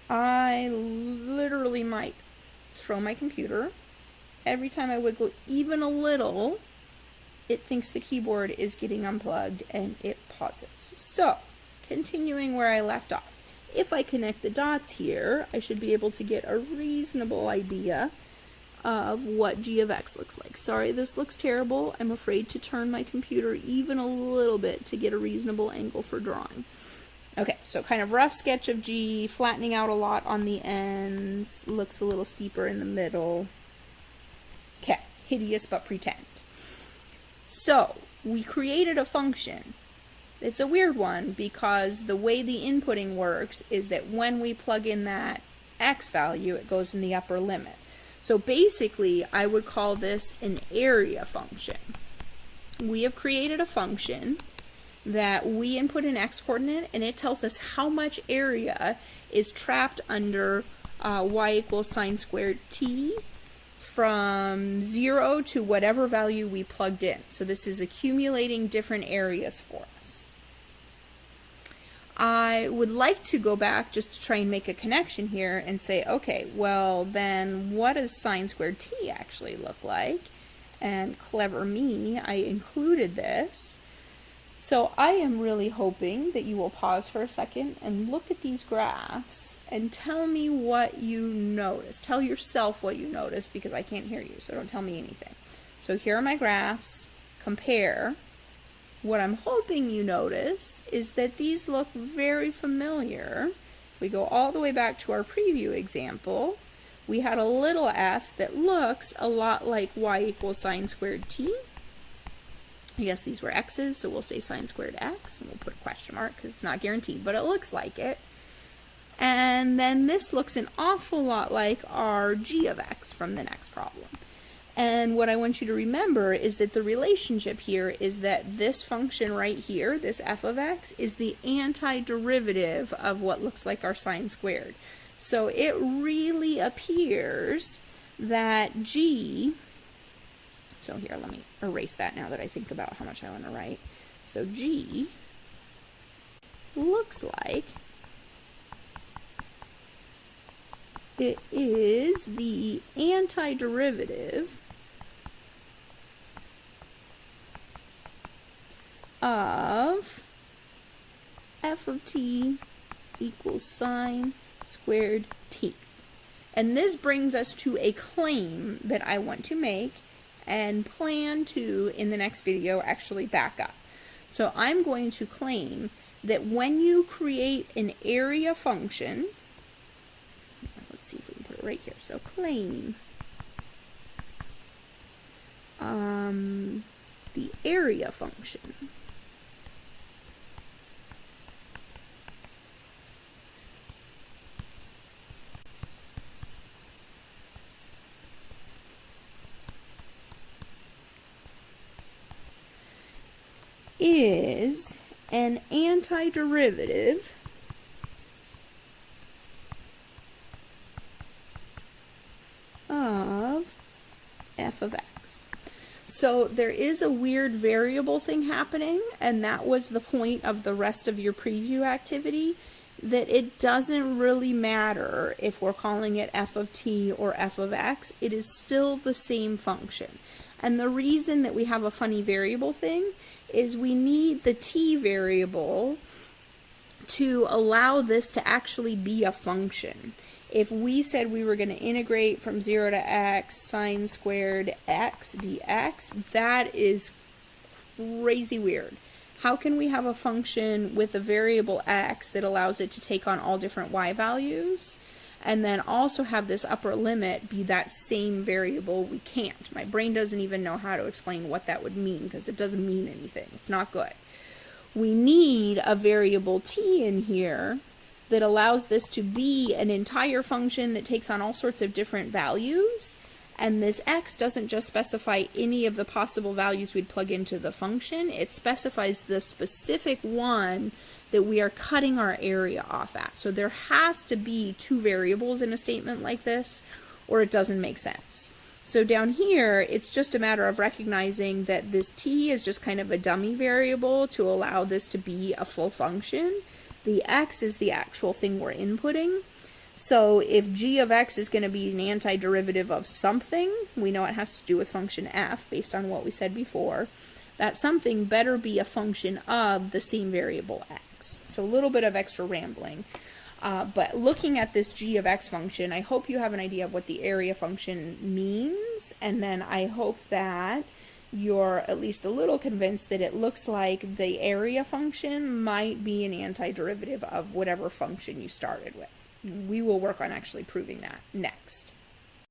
I literally might throw my computer. Every time I wiggle even a little, it thinks the keyboard is getting unplugged and it pauses. So, continuing where I left off. If I connect the dots here, I should be able to get a reasonable idea of what g of x looks like. Sorry, this looks terrible. I'm afraid to turn my computer even a little bit to get a reasonable angle for drawing. Okay, so kind of rough sketch of g, flattening out a lot on the ends, looks a little steeper in the middle. Okay, hideous but pretend. So, we created a function. It's a weird one because the way the inputting works is that when we plug in that x value, it goes in the upper limit. So basically, I would call this an area function. We have created a function that we input an x coordinate and it tells us how much area is trapped under y equals sine squared t from 0 to whatever value we plugged in. So this is accumulating different areas for us. I would like to go back just to try and make a connection here and say, okay, well then what does sine squared t actually look like? And clever me, I included this. So I am really hoping that you will pause for a second and look at these graphs and tell me what you notice. Tell yourself what you notice because I can't hear you, so don't tell me anything. So here are my graphs. Compare. What I'm hoping you notice is that these look very familiar. If we go all the way back to our preview example, we had a little f that looks a lot like y equals sine squared t. I guess these were x's, so we'll say sine squared x, and we'll put a question mark because it's not guaranteed, but it looks like it. And then this looks an awful lot like our g of x from the next problem. And what I want you to remember is that the relationship here is that this function right here, this f of x, is the antiderivative of what looks like our sine squared. So it really appears that g, so here, let me erase that now that I think about how much I want to write. So g looks like it is the antiderivative of f of t equals sine squared t. And this brings us to a claim that I want to make and plan to, in the next video, actually back up. So I'm going to claim that when you create an area function, let's see if we can put it right here. So claim the area function is an antiderivative of f of x. So there is a weird variable thing happening, and that was the point of the rest of your preview activity, that it doesn't really matter if we're calling it f of t or f of x, it is still the same function. And the reason that we have a funny variable thing is we need the t variable to allow this to actually be a function. If we said we were going to integrate from 0 to x sine squared x dx, that is crazy weird. How can we have a function with a variable x that allows it to take on all different y values and then also have this upper limit be that same variable? We can't. My brain doesn't even know how to explain what that would mean because it doesn't mean anything. It's not good. We need a variable t in here that allows this to be an entire function that takes on all sorts of different values, and this x doesn't just specify any of the possible values we'd plug into the function, it specifies the specific one that we are cutting our area off at. So there has to be two variables in a statement like this, or it doesn't make sense. So down here, it's just a matter of recognizing that this t is just kind of a dummy variable to allow this to be a full function. The x is the actual thing we're inputting. So if g of x is going to be an antiderivative of something, we know it has to do with function f based on what we said before. That something better be a function of the same variable x. So a little bit of extra rambling. But looking at this g of x function, I hope you have an idea of what the area function means, and then I hope that you're at least a little convinced that it looks like the area function might be an antiderivative of whatever function you started with. We will work on actually proving that next.